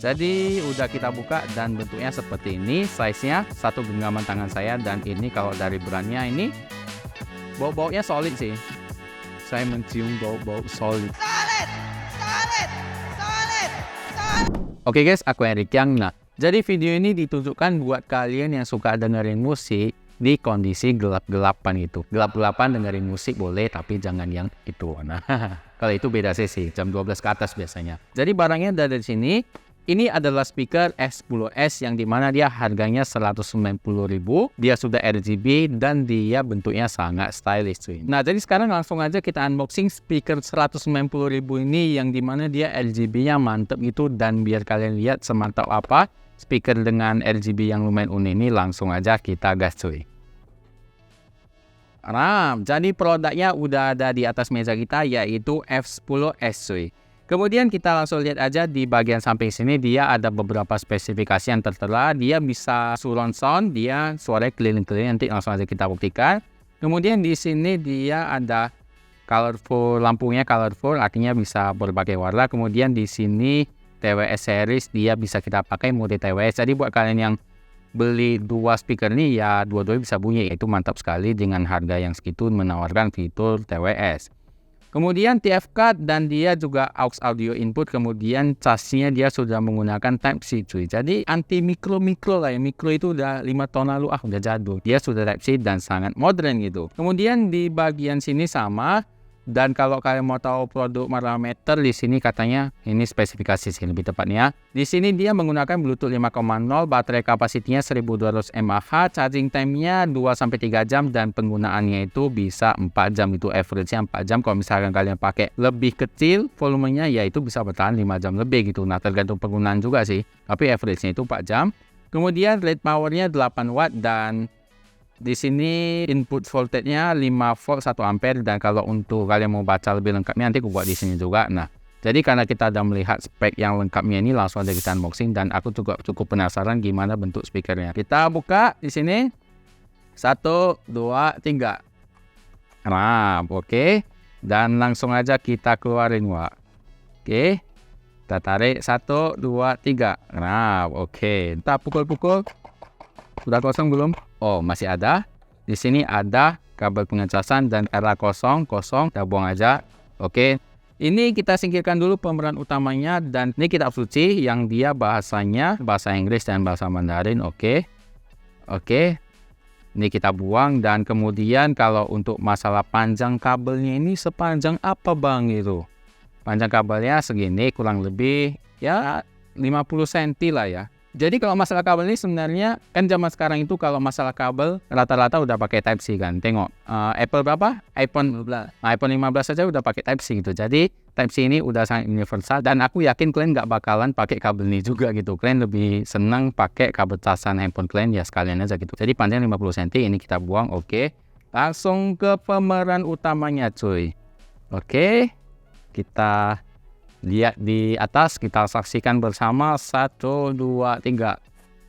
Jadi udah kita buka dan bentuknya seperti ini, size-nya satu genggaman tangan saya. Dan ini kalau dari brandnya ini bau-baunya solid sih. Saya mencium bau-bau solid. Oke guys, aku Erik Yang. Nah, jadi video ini ditunjukkan buat kalian yang suka dengerin musik di kondisi gelap-gelapan gitu. Gelap-gelapan dengerin musik boleh, tapi jangan yang itu. Nah, kalau itu beda sesi, jam 12 ke atas biasanya. Jadi barangnya ada di sini. Ini adalah speaker F10S yang dimana dia harganya 190.000. Dia sudah RGB dan dia bentuknya sangat stylish cuy. Nah, jadi sekarang langsung aja kita unboxing speaker 190.000 ini yang dimana dia RGB-nya mantep gitu. Dan biar kalian lihat semantap apa speaker dengan RGB yang lumayan unik ini, langsung aja kita gas cuy. Nah, jadi produknya udah ada di atas meja kita, yaitu F10S cuy. Kemudian kita langsung lihat aja di bagian samping sini, dia ada beberapa spesifikasi yang tertera. Dia bisa surround sound, dia suaranya keliling-keliling, nanti langsung aja kita buktikan. Kemudian di sini dia ada colorful, lampunya colorful, artinya bisa berbagai warna. Kemudian di sini TWS series, dia bisa kita pakai mode TWS. Jadi buat kalian yang beli dua speaker ini, ya dua-duanya bisa bunyi. Itu mantap sekali dengan harga yang segitu menawarkan fitur TWS. Kemudian TF card dan dia juga aux audio input. Kemudian casnya dia sudah menggunakan Type-C cuy. Jadi anti mikro lah ya. Mikro itu udah 5 tahun lalu udah jadul. Dia sudah Type-C dan sangat modern gitu. Kemudian di bagian sini sama. Dan kalau kalian mau tahu produk parameter di sini katanya ini spesifikasi sih lebih tepatnya. Di sini dia menggunakan Bluetooth 5.0, baterai kapasitinya 1200 mAh, charging time-nya 2-3 jam dan penggunaannya itu bisa 4 jam, itu average-nya 4 jam. Kalau misalkan kalian pakai lebih kecil volumenya ya itu bisa bertahan 5 jam lebih gitu. Nah, tergantung penggunaan juga sih. Tapi average-nya itu 4 jam. Kemudian rate power-nya 8 watt dan di sini input voltage-nya 5 volt 1 ampere. Dan kalau untuk kalian mau baca lebih lengkapnya nanti aku buat di sini juga. Nah, jadi karena kita udah melihat spek yang lengkapnya ini, langsung aja kita unboxing dan aku juga cukup penasaran gimana bentuk speakernya. Kita buka di sini. 1, 2, 3. Nah, oke. Dan langsung aja kita keluarin, Wak. Oke. Kita tarik 1, 2, 3. Nah, oke. Kita pukul-pukul. Sudah kosong belum? Oh, masih ada. Di sini ada kabel pengecasan dan karena kosong, kita buang aja. Oke. Ini kita singkirkan dulu pemeran utamanya dan ini kitab suci yang dia bahasanya bahasa Inggris dan bahasa Mandarin. Oke. Ini kita buang dan kemudian kalau untuk masalah panjang kabelnya ini sepanjang apa Bang itu? Panjang kabelnya segini kurang lebih ya 50 cm lah ya. Jadi kalau masalah kabel ini sebenarnya kan zaman sekarang itu kalau masalah kabel rata-rata udah pakai Type-C kan. Tengok Apple berapa? iPhone 15. iPhone 15 saja udah pakai Type-C gitu. Jadi Type-C ini udah sangat universal dan aku yakin kalian nggak bakalan pakai kabel ini juga gitu. Kalian lebih senang pakai kabel casan handphone kalian ya sekalian aja gitu. Jadi panjang 50 cm, ini kita buang. Oke. Langsung ke pemeran utamanya cuy. Oke. Kita lihat di atas, kita saksikan bersama. 1, 2, 3.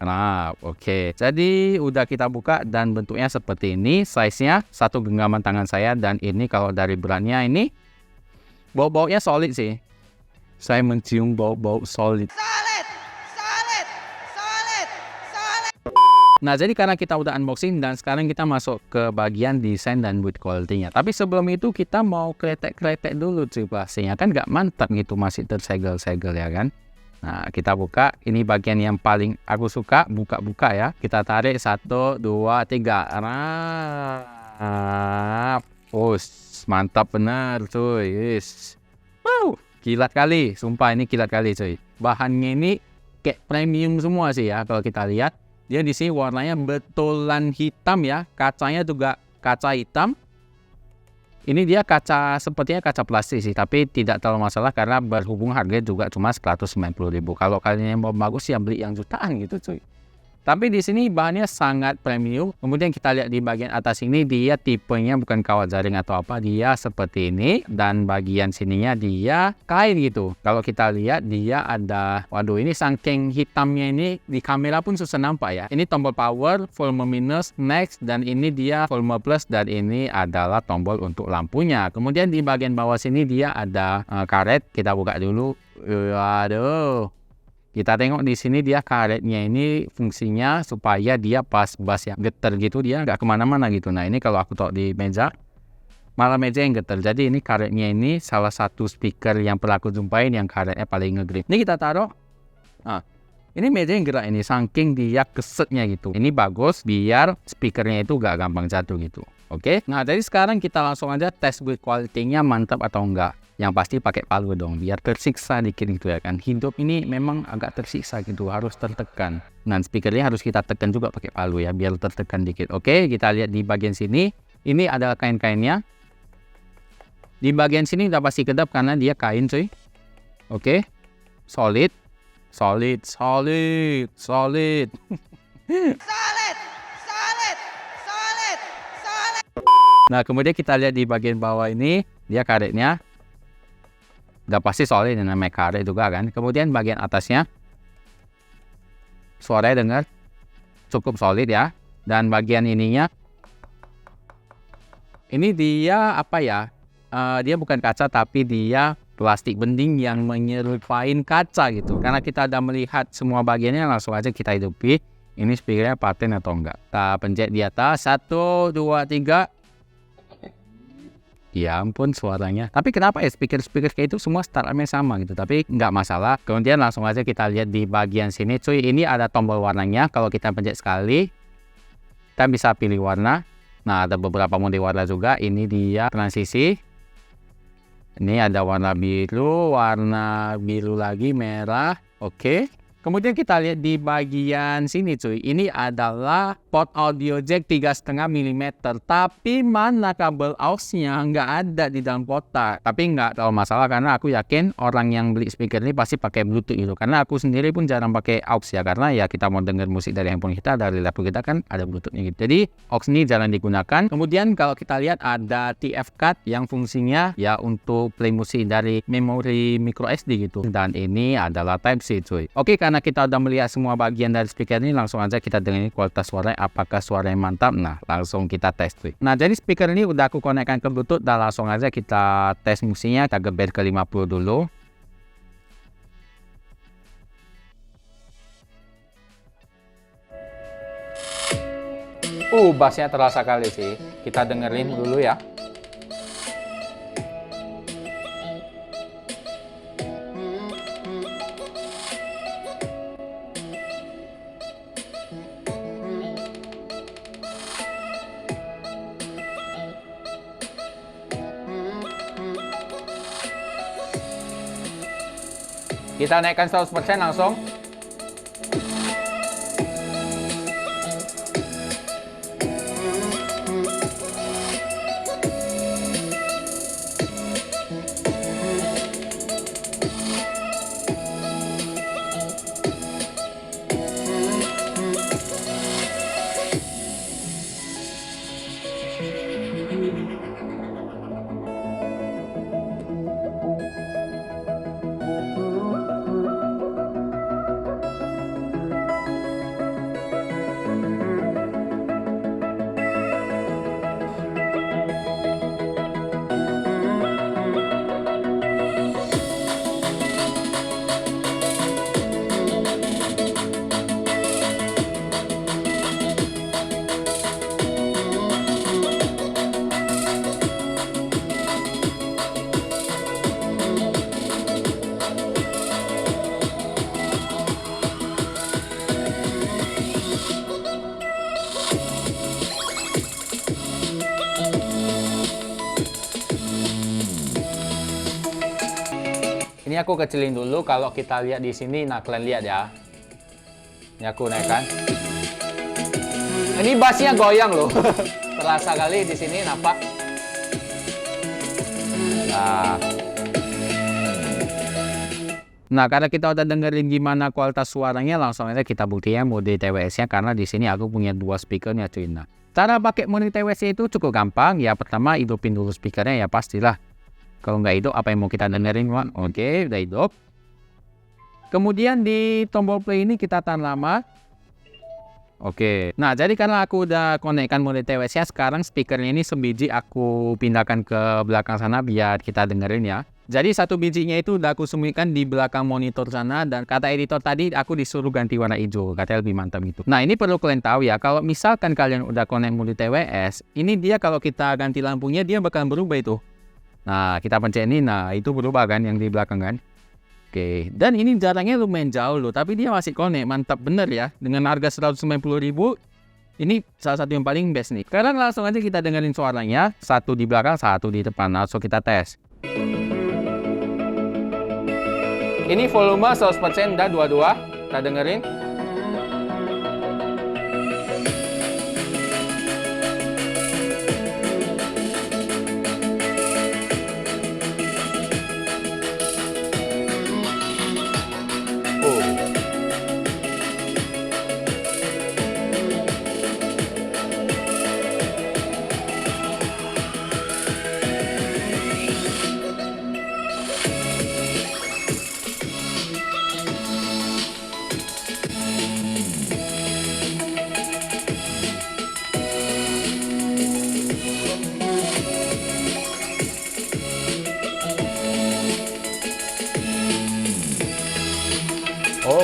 Nah, oke. Jadi udah kita buka dan bentuknya seperti ini. Size-nya satu genggaman tangan saya dan ini kalau dari brandnya ini bau-baunya solid sih. Saya mencium bau-bau solid. Nah, jadi karena kita udah unboxing dan sekarang kita masuk ke bagian desain dan build quality-nya. Tapi sebelum itu kita mau kretek-kretek dulu cuy pastinya. Kan nggak mantap gitu, masih tersegel-segel ya kan. Nah, kita buka. Ini bagian yang paling aku suka, buka-buka ya. Kita tarik 1, 2, 3. Nah, mantap benar cuy. Yes. Wow, kilat kali. Sumpah ini kilat kali cuy. Bahannya ini kayak premium semua sih ya kalau kita lihat. Dia di sini warnanya betulan hitam ya, kacanya juga kaca hitam. Ini dia kaca sepertinya kaca plastik sih, tapi tidak terlalu masalah karena berhubung harganya juga cuma 190.000. Kalau kalian yang mau bagus ya beli yang jutaan gitu cuy. Tapi di sini bahannya sangat premium. Kemudian kita lihat di bagian atas ini dia tipenya bukan kawat jaring atau apa, dia seperti ini dan bagian sininya dia kain gitu. Kalau kita lihat dia ada, waduh ini saking hitamnya ini di kamera pun susah nampak ya. Ini tombol power, volume minus, next dan ini dia volume plus dan ini adalah tombol untuk lampunya. Kemudian di bagian bawah sini dia ada karet. Kita buka dulu. Waduh. Kita tengok di sini dia karetnya ini fungsinya supaya dia pas bass yang getar gitu, dia nggak kemana-mana gitu. Nah ini kalau aku taruh di meja, malah meja yang getar. Jadi ini karetnya ini salah satu speaker yang pernah aku jumpain yang karetnya paling ngegrip. Ini kita taruh. Nah, ini meja yang gerak ini, saking dia kesetnya gitu. Ini bagus biar speakernya itu gak gampang jatuh gitu. Oke. Nah, jadi sekarang kita langsung aja tes build quality-nya mantap atau enggak. Yang pasti pakai palu dong, biar tersiksa dikit gitu ya kan. Hidup ini memang agak tersiksa gitu, harus tertekan. Nah, speakernya harus kita tekan juga pakai palu ya, biar tertekan dikit. Oke, kita lihat di bagian sini. Ini adalah kain-kainnya. Di bagian sini udah pasti kedap karena dia kain cuy. Oke. Solid. Solid. Nah, kemudian kita lihat di bagian bawah ini, dia karetnya udah pasti solid, namanya karet juga kan. Kemudian bagian atasnya, suaranya dengar cukup solid ya. Dan bagian ininya, ini dia apa ya? Dia bukan kaca tapi dia plastik bending yang menyerupai kaca gitu. Karena kita udah melihat semua bagiannya, langsung aja kita hidupi. Ini speakernya paten atau enggak. Kita pencet di atas. 1, 2, 3. Ya ampun suaranya. Tapi kenapa ya speaker-speaker kayak itu semua startupnya sama gitu. Tapi nggak masalah. Kemudian langsung aja kita lihat di bagian sini cuy. Ini ada tombol warnanya. Kalau kita pencet sekali, kita bisa pilih warna. Nah ada beberapa mode warna juga. Ini dia transisi. Ini ada warna biru lagi, merah. Oke. Kemudian kita lihat di bagian sini cuy. Ini adalah port audio jack 3,5 mm. Tapi mana kabel aux-nya nggak ada di dalam kotak. Tapi nggak terlalu masalah karena aku yakin orang yang beli speaker ini pasti pakai Bluetooth itu. Karena aku sendiri pun jarang pakai aux ya. Karena ya kita mau denger musik dari handphone kita, dari laptop kita kan ada Bluetooth-nya gitu. Jadi aux ini jarang digunakan. Kemudian kalau kita lihat ada TF card yang fungsinya ya untuk play musik dari memori micro SD gitu. Dan ini adalah Type-C cuy. Oke, karena kita udah melihat semua bagian dari speaker ini, langsung aja kita dengerin kualitas suaranya apakah suaranya mantap. Nah langsung kita tes tuh. Nah jadi speaker ini udah aku konekkan ke Bluetooth dan langsung aja kita tes musiknya. Kita geber ke 50 dulu. Bassnya terasa kali sih. Kita dengerin dulu ya. Kita naikkan 100% langsung. Ini aku kecilin dulu. Kalau kita lihat di sini, nah kalian lihat ya. Ini aku naikkan. Ini bassnya goyang loh. Terasa kali di sini, nampak. Nah, karena kita udah dengerin gimana kualitas suaranya, langsung aja kita buktikan mode TWS-nya. Karena di sini aku punya dua speakernya cuy. Nah, cara pakai mode TWS itu cukup gampang. Ya pertama hidupin dulu speakernya ya pastilah. Kalau nggak hidup, apa yang mau kita dengerin, Pak? Oke, udah hidup. Kemudian di tombol play ini kita tahan lama. Oke. Nah, jadi karena aku udah konekkan mode TWS-nya, sekarang speakernya ini sebiji aku pindahkan ke belakang sana biar kita dengerin ya. Jadi satu bijinya itu udah aku sembunyikan di belakang monitor sana, dan kata editor tadi aku disuruh ganti warna hijau, katanya lebih mantap gitu. Nah ini perlu kalian tahu ya, kalau misalkan kalian udah connect multi TWS, ini dia kalau kita ganti lampunya dia bakal berubah itu. Nah kita pencet ini, nah itu berubah kan yang di belakang kan. Oke, dan ini jaraknya lumayan jauh loh, tapi dia masih connect, mantap bener ya. Dengan harga 190.000, ini salah satu yang paling best nih. Sekarang langsung aja kita dengerin suaranya, satu di belakang, satu di depan. Langsung kita tes. Ini volume 100% udah dua-dua, kita dengerin.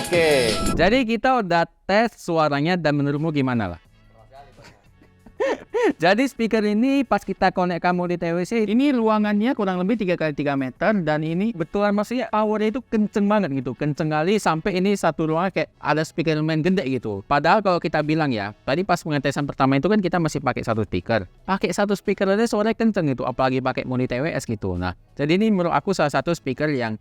Oke, jadi kita udah tes suaranya dan menurutmu gimana lah? Jadi speaker ini pas kita connect kamu di TWC, ini ruangannya kurang lebih 3x3 meter, dan ini betulan maksudnya powernya itu kenceng banget gitu, kenceng kali sampai ini satu ruangan kayak ada speaker lumayan gede gitu. Padahal kalau kita bilang ya, tadi pas pengetesan pertama itu kan kita masih pakai satu speaker aja suaranya kenceng gitu, apalagi pakai moni TWS gitu. Nah, jadi ini menurut aku salah satu speaker yang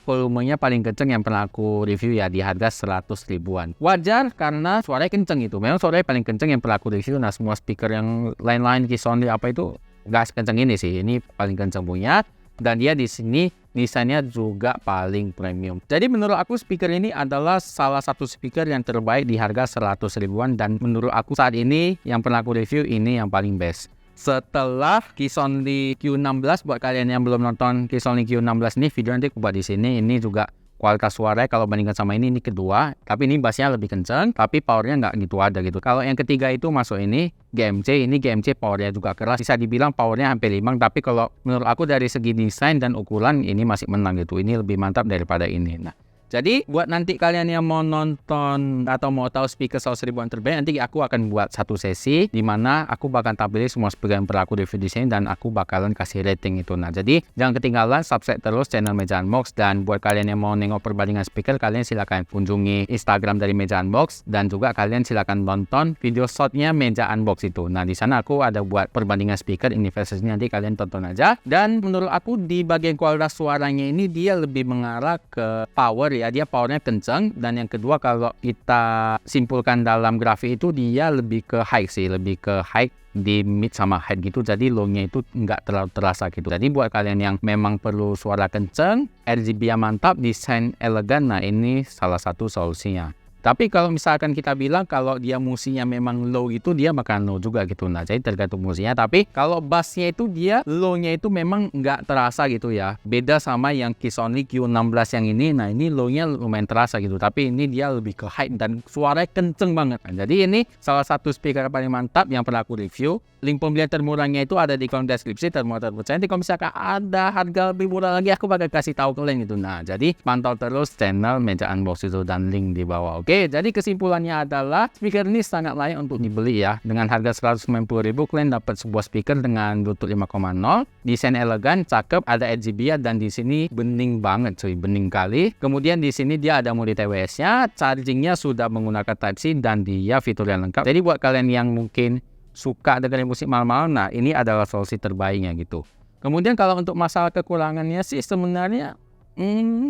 volumenya paling kenceng yang pernah aku review ya, di harga 100 ribuan. Wajar karena suaranya kenceng itu. Memang suaranya paling kenceng yang pernah aku review. Nah, semua speaker yang lain-lain Keysound apa itu nggak sekenceng ini sih. Ini paling kenceng punya. Dan dia di sini desainnya juga paling premium. Jadi menurut aku speaker ini adalah salah satu speaker yang terbaik di harga 100 ribuan. Dan menurut aku saat ini yang pernah aku review ini yang paling best. Setelah Keysound Q16, buat kalian yang belum nonton Keysound Q16 ini, video nanti aku buat di sini. Ini juga kualitas suaranya kalau bandingkan sama ini kedua, tapi ini bassnya lebih kenceng, tapi powernya nggak gitu ada gitu. Kalau yang ketiga itu masuk ini GMC powernya juga keras, bisa dibilang powernya hampir imbang, tapi kalau menurut aku dari segi desain dan ukuran ini masih menang gitu. Ini lebih mantap daripada ini. Nah, jadi buat nanti kalian yang mau nonton atau mau tahu speaker 100 ribuan terbaik, nanti aku akan buat satu sesi di mana aku bakal tampilin semua speaker yang pernah aku review di sini dan aku bakalan kasih rating itu. Nah, jadi jangan ketinggalan, subscribe terus channel Meja Unbox, dan buat kalian yang mau nengok perbandingan speaker, kalian silakan kunjungi Instagram dari Meja Unbox, dan juga kalian silakan nonton video shortnya Meja Unbox itu. Nah, di sana aku ada buat perbandingan speaker ini versus nanti kalian tonton aja. Dan menurut aku di bagian kualitas suaranya ini dia lebih mengarah ke power ya, dia powernya kenceng, dan yang kedua kalau kita simpulkan dalam grafik itu dia lebih ke high sih, lebih ke high di mid sama high gitu, jadi low-nya itu nggak terlalu terasa gitu. Jadi buat kalian yang memang perlu suara kenceng, RGB yang mantap, desain elegan, nah ini salah satu solusinya. Tapi kalau misalkan kita bilang kalau dia musiknya memang low itu, dia bakal low juga gitu. Nah, jadi tergantung musiknya. Tapi kalau bassnya itu dia low-nya itu memang nggak terasa gitu ya. Beda sama yang Keysound Q16 yang ini. Nah, ini low-nya lumayan terasa gitu. Tapi ini dia lebih ke high dan suaranya kenceng banget. Nah, jadi ini salah satu speaker paling mantap yang pernah aku review. Link pembelian termurahnya itu ada di kolom deskripsi, termurah terpercaya. Nanti kalau misalkan ada harga lebih murah lagi, aku bakal kasih tahu kalian gitu. Nah, jadi pantau terus channel Meja Unbox itu dan link di bawah. Oke, jadi kesimpulannya adalah speaker ini sangat layak untuk dibeli ya. Dengan harga 190.000 kalian dapat sebuah speaker dengan Bluetooth 5.0, desain elegan, cakep, ada RGB, dan di sini bening banget cuy, bening kali. Kemudian di sini dia ada mode TWS-nya, chargingnya sudah menggunakan Type-C, dan dia fitur yang lengkap. Jadi buat kalian yang mungkin suka dengerin musik malam-malam, nah ini adalah solusi terbaiknya gitu. Kemudian kalau untuk masalah kekurangannya sih sebenarnya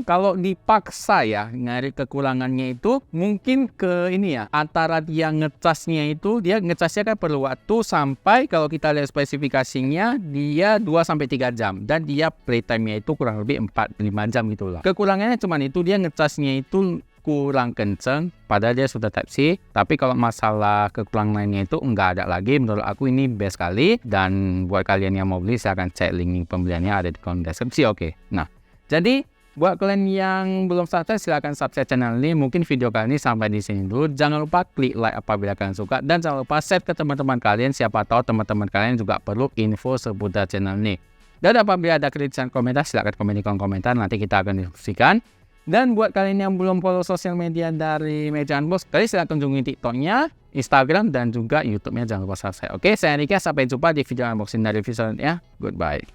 kalau dipaksa ya nyari kekurangannya itu mungkin ke ini ya, antara dia ngecasnya itu, dia ngecasnya kan perlu waktu sampai kalau kita lihat spesifikasinya dia 2-3 jam, dan dia playtime-nya itu kurang lebih 4-5 jam gitu lah. Kekurangannya cuman itu, dia ngecasnya itu kurang kenceng, padahal dia sudah Type-C. Tapi kalau masalah kekurangan lainnya itu enggak ada lagi. Menurut aku ini best sekali, dan buat kalian yang mau beli silahkan cek link pembeliannya ada di kolom deskripsi. Oke. Nah, jadi buat kalian yang belum subscribe, silahkan subscribe channel ini. Mungkin video kali ini sampai di sini dulu. Jangan lupa klik like apabila kalian suka, dan jangan lupa share ke teman-teman kalian. Siapa tahu teman-teman kalian juga perlu info seputar channel ini. Dan apabila ada kritik dan komentar, silahkan komen di kolom komentar, nanti kita akan diskusikan. Dan buat kalian yang belum follow sosial media dari Meja Unbox, kalian silahkan kunjungi TikToknya, Instagram, dan juga YouTube-nya, jangan lupa subscribe. Oke, saya Rika, sampai jumpa di video unboxing dari video selanjutnya. Goodbye.